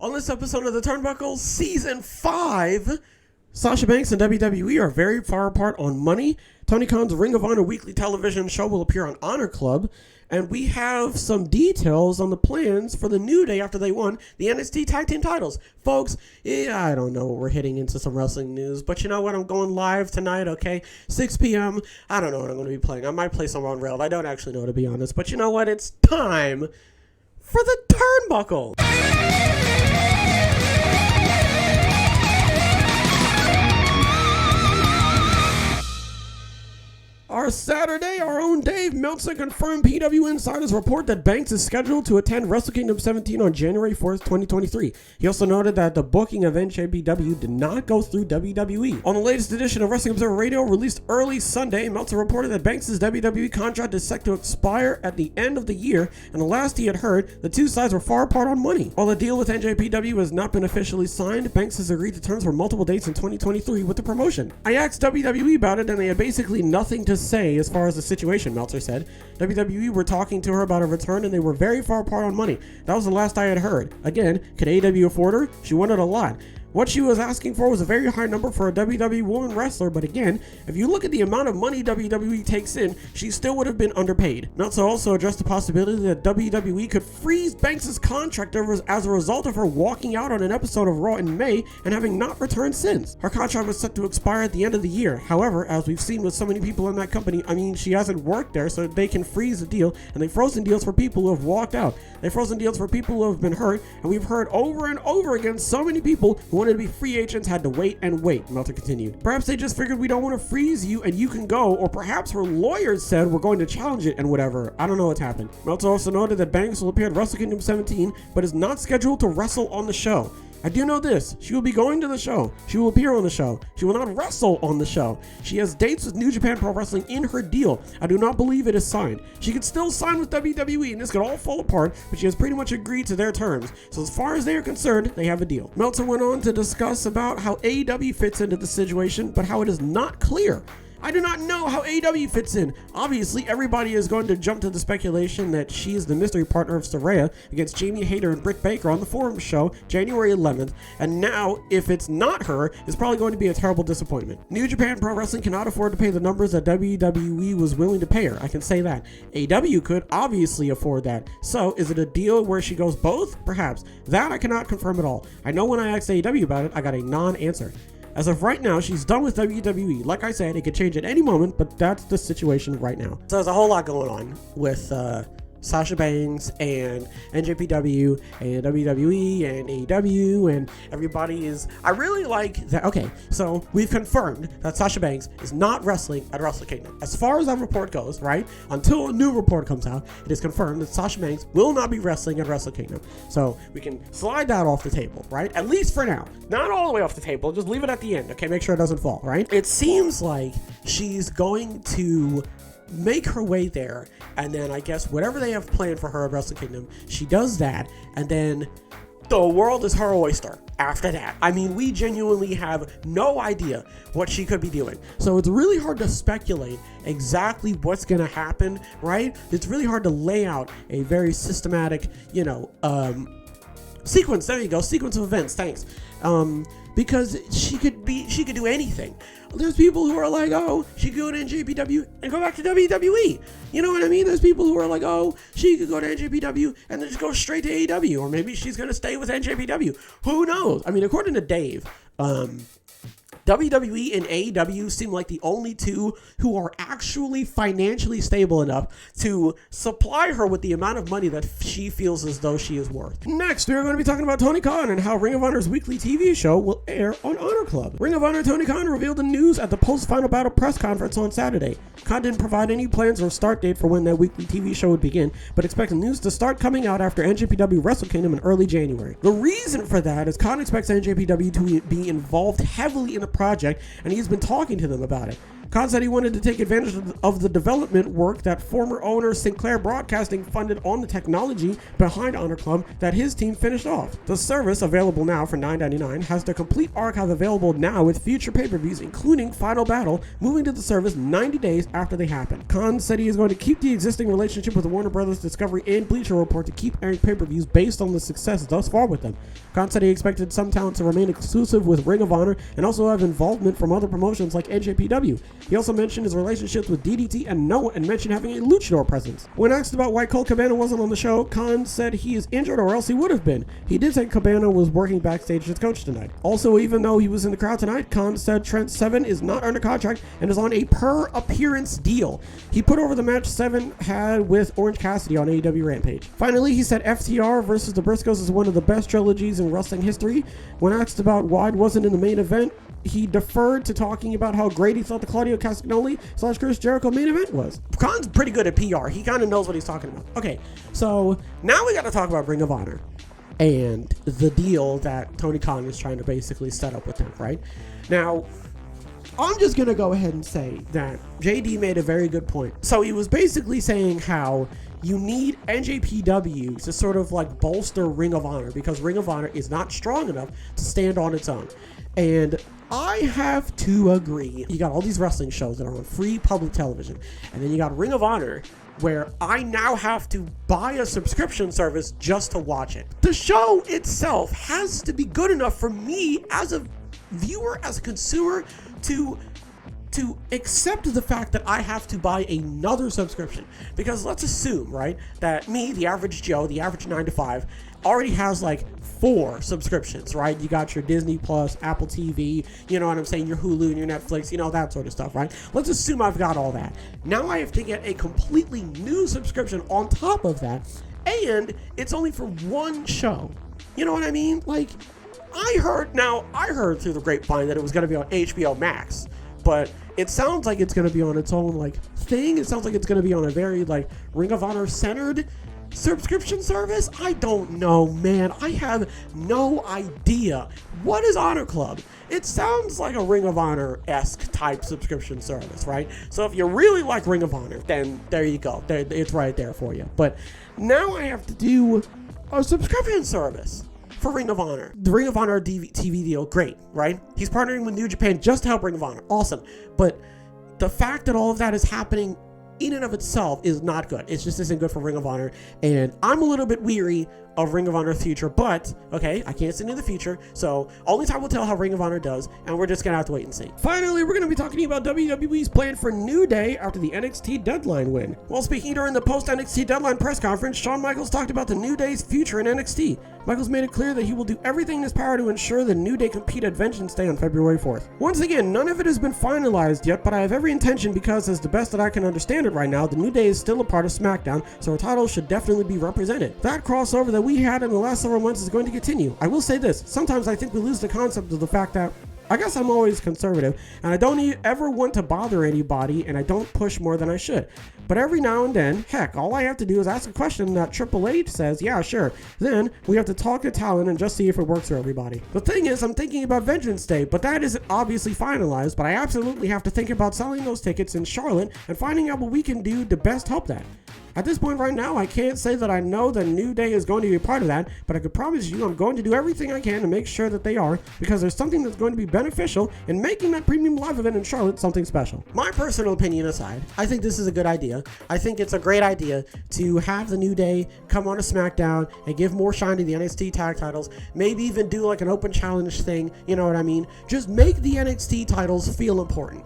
On this episode of The Turnbuckle, Season 5, Sasha Banks and WWE are very far apart on money. Tony Khan's Ring of Honor weekly television show will appear on Honor Club. And we have some details on the plans for the New Day after they won the NXT Tag Team titles. Folks, I don't know what we're hitting into some wrestling news, but you know what? I'm going live tonight, okay? 6 p.m. I don't know what I'm going to be playing. I might play some on Rail. I don't actually know, to be honest. But you know what? It's time for The Turnbuckle. Our Saturday, our own Dave Meltzer confirmed PW Insiders report that Banks is scheduled to attend Wrestle Kingdom 17 on January 4th, 2023. He also noted that the booking of NJPW did not go through WWE. On the latest edition of Wrestling Observer Radio, released early Sunday, Meltzer reported that Banks' WWE contract is set to expire at the end of the year, and the last he had heard, the two sides were far apart on money. While the deal with NJPW has not been officially signed, Banks has agreed to terms for multiple dates in 2023 with the promotion. I asked WWE about it, and they had basically nothing to say as far as the situation, Meltzer said. WWE were talking to her about a return and they were very far apart on money. That was the last I had heard. Again, could AEW afford her? She wanted a lot. What she was asking for was a very high number for a WWE woman wrestler, but again, if you look at the amount of money WWE takes in, she still would have been underpaid. Meltzer also addressed the possibility that WWE could freeze Banks' contract as a result of her walking out on an episode of Raw in May and having not returned since. Her contract was set to expire at the end of the year. However, as we've seen with so many people in that company, she hasn't worked there, so they can freeze the deal, and they've frozen deals for people who have walked out. They've frozen deals for people who have been hurt, and we've heard over and over again so many people who wanted to be free agents had to wait and wait, Meltzer continued. Perhaps they just figured we don't want to freeze you and you can go, or perhaps her lawyers said we're going to challenge it and whatever. I don't know what's happened. Meltzer also noted that Banks will appear at Wrestle Kingdom 17, but is not scheduled to wrestle on the show. I do know this. She will be going to the show. She will appear on the show. She will not wrestle on the show. She has dates with New Japan Pro Wrestling in her deal. I do not believe it is signed. She could still sign with WWE and this could all fall apart, but she has pretty much agreed to their terms. So as far as they are concerned, they have a deal. Meltzer went on to discuss about how AEW fits into the situation, but how it is not clear. I do not know how AEW fits in. Obviously, everybody is going to jump to the speculation that she is the mystery partner of Saraya against Jamie Hayter and Britt Baker on the Forum show January 11th, and now, if it's not her, it's probably going to be a terrible disappointment. New Japan Pro Wrestling cannot afford to pay the numbers that WWE was willing to pay her, I can say that. AEW could obviously afford that. So, is it a deal where she goes both? Perhaps. That I cannot confirm at all. I know when I asked AEW about it, I got a non-answer. As of right now, she's done with WWE. Like I said, it could change at any moment, but that's the situation right now. So there's a whole lot going on with Sasha Banks and NJPW and WWE and AEW, and everybody is... I really like that. Okay, so we've confirmed that Sasha Banks is not wrestling at Wrestle Kingdom. As far as that report goes, right, until a new report comes out, it is confirmed that Sasha Banks will not be wrestling at Wrestle Kingdom. So we can slide that off the table, right? At least for now. Not all the way off the table, just leave it at the end, okay? Make sure it doesn't fall, right? It seems like she's going to make her way there, and then I guess whatever they have planned for her at Wrestle Kingdom, she does that, and then the world is her oyster after that. We genuinely have no idea what she could be doing. So it's really hard to speculate exactly what's going to happen, right? It's really hard to lay out a very systematic, sequence. There you go. Sequence of events. Thanks. Because she could do anything. There's people who are like, oh, she could go to NJPW and go back to WWE. You know what I mean? There's people who are like, oh, she could go to NJPW and then just go straight to AEW. Or maybe she's going to stay with NJPW. Who knows? According to Dave, WWE and AEW seem like the only two who are actually financially stable enough to supply her with the amount of money that she feels as though she is worth. Next, we are going to be talking about Tony Khan and how Ring of Honor's weekly TV show will air on Honor Club. Ring of Honor Tony Khan revealed the news at the post-final battle press conference on Saturday. Khan didn't provide any plans or start date for when that weekly TV show would begin, but expects news to start coming out after NJPW Wrestle Kingdom in early January. The reason for that is Khan expects NJPW to be involved heavily in the project, and he's been talking to them about it. Khan said he wanted to take advantage of the development work that former owner Sinclair Broadcasting funded on the technology behind Honor Club that his team finished off. The service, available now for $9.99, has the complete archive available now with future pay-per-views, including Final Battle, moving to the service 90 days after they happen. Khan said he is going to keep the existing relationship with Warner Brothers Discovery and Bleacher Report to keep airing pay-per-views based on the success thus far with them. Khan said he expected some talent to remain exclusive with Ring of Honor and also have involvement from other promotions like NJPW. He also mentioned his relationships with DDT and Noah and mentioned having a luchador presence. When asked about why Colt Cabana wasn't on the show, Khan said he is injured or else he would have been. He did say Cabana was working backstage as coach tonight. Also, even though he was in the crowd tonight, Khan said Trent Seven is not under contract and is on a per appearance deal. He put over the match Seven had with Orange Cassidy on AEW Rampage. Finally, he said FTR versus the Briscoes is one of the best trilogies in wrestling history. When asked about why it wasn't in the main event, he deferred to talking about how great he thought the Claudio Castagnoli / Chris Jericho main event was. Khan's pretty good at PR. He kind of knows what he's talking about. Okay, so now we got to talk about Ring of Honor and the deal that Tony Khan is trying to basically set up with them, right? Now, I'm just going to go ahead and say that JD made a very good point. So he was basically saying how you need NJPW to sort of like bolster Ring of Honor because Ring of Honor is not strong enough to stand on its own. And I have to agree. You got all these wrestling shows that are on free public television, and then you got Ring of Honor, where I now have to buy a subscription service just to watch it. The show itself has to be good enough for me as a viewer, as a consumer, to accept the fact that I have to buy another subscription. Because let's assume, right, that me, the average Joe, the average 9 to 5, already has like 4 subscriptions, right? You got your Disney Plus, Apple TV, you know what I'm saying, your Hulu and your Netflix, you know, that sort of stuff, right? Let's assume I've got all that. Now I have to get a completely new subscription on top of that, and it's only for one show. You know what I mean? Like, I heard through the grapevine that it was going to be on HBO Max, but it sounds like it's going to be on its own like thing. It sounds like it's going to be on a very like Ring of Honor centered subscription service. I don't know, man. I have no idea. What is Honor Club? It sounds like a Ring of Honor-esque type subscription service, right? So if you really like Ring of Honor, then there you go. It's right there for you. But now I have to do a subscription service for Ring of Honor. The Ring of Honor TV deal, great, right? He's partnering with New Japan just to help Ring of Honor. Awesome. But the fact that all of that is happening in and of itself is not good. It just isn't good for Ring of Honor, and I'm a little bit weary of Ring of Honor's future, but okay, I can't see into the future, so only time will tell how Ring of Honor does, and we're just gonna have to wait and see. Finally, we're gonna be talking about WWE's plan for New Day after the NXT Deadline win. While speaking during the post-NXT Deadline press conference, Shawn Michaels talked about the New Day's future in NXT. Michaels made it clear that he will do everything in his power to ensure the New Day compete at Vengeance Day on February 4th. Once again, none of it has been finalized yet, but I have every intention because, as the best that I can understand it right now, the New Day is still a part of SmackDown, so our titles should definitely be represented. That crossover that we had in the last several months is going to continue. I will say this, sometimes I think we lose the concept of the fact that I guess I'm always conservative, and I don't ever want to bother anybody, and I don't push more than I should. But every now and then, heck, all I have to do is ask a question that Triple H says, yeah, sure. Then we have to talk to talent and just see if it works for everybody. The thing is, I'm thinking about Vengeance Day, but that isn't obviously finalized, but I absolutely have to think about selling those tickets in Charlotte and finding out what we can do to best help that. At this point right now, I can't say that I know the New Day is going to be a part of that, but I can promise you I'm going to do everything I can to make sure that they are, because there's something that's going to be beneficial in making that premium live event in Charlotte something special. My personal opinion aside, I think this is a good idea. I think it's a great idea to have the New Day come on to SmackDown and give more shine to the NXT tag titles, maybe even do like an open challenge thing, you know what I mean? Just make the NXT titles feel important.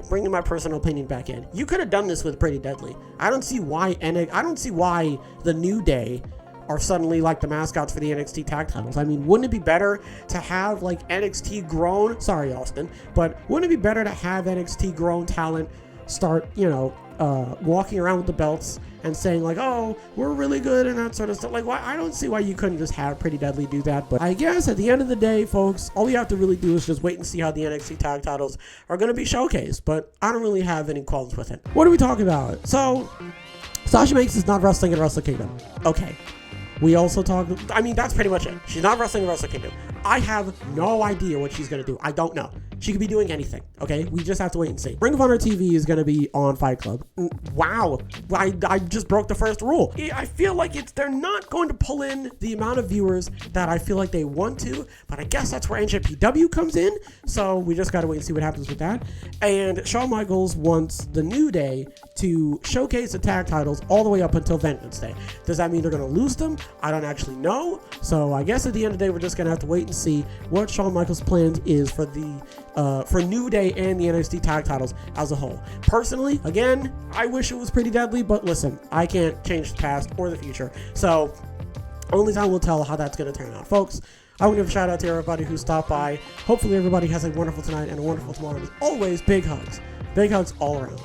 Bringing my personal opinion back in. You could have done this with Pretty Deadly. I don't see why the New Day are suddenly like the mascots for the NXT tag titles. I mean, wouldn't it be better to have like NXT grown, sorry Austin, but wouldn't it be better to have NXT grown talent start, walking around with the belts and saying like, oh, we're really good and that sort of stuff. Like, why? I don't see why you couldn't just have Pretty Deadly do that. But I guess at the end of the day, folks, all you have to really do is just wait and see how the NXT tag titles are going to be showcased. But I don't really have any qualms with it. What are we talking about? So, Sasha Banks is not wrestling in Wrestle Kingdom. Okay. We also that's pretty much it. She's not wrestling in Wrestle Kingdom. I have no idea what she's going to do. I don't know. She could be doing anything, okay? We just have to wait and see. Ring of Honor TV is going to be on Fight Club. Wow. I just broke the first rule. I feel like they're not going to pull in the amount of viewers that I feel like they want to, but I guess that's where NJPW comes in. So we just got to wait and see what happens with that. And Shawn Michaels wants the New Day to showcase the tag titles all the way up until Vengeance Day. Does that mean they're going to lose them? I don't actually know. So I guess at the end of the day, we're just going to have to wait and see what Shawn Michaels' plans is for New Day and the NXT tag titles as a whole. Personally, again, I wish it was Pretty Deadly, but listen, I can't change the past or the future. So only time will tell how that's going to turn out. Folks, I want to give a shout out to everybody who stopped by. Hopefully everybody has a wonderful tonight and a wonderful tomorrow. And as always, big hugs. Big hugs all around.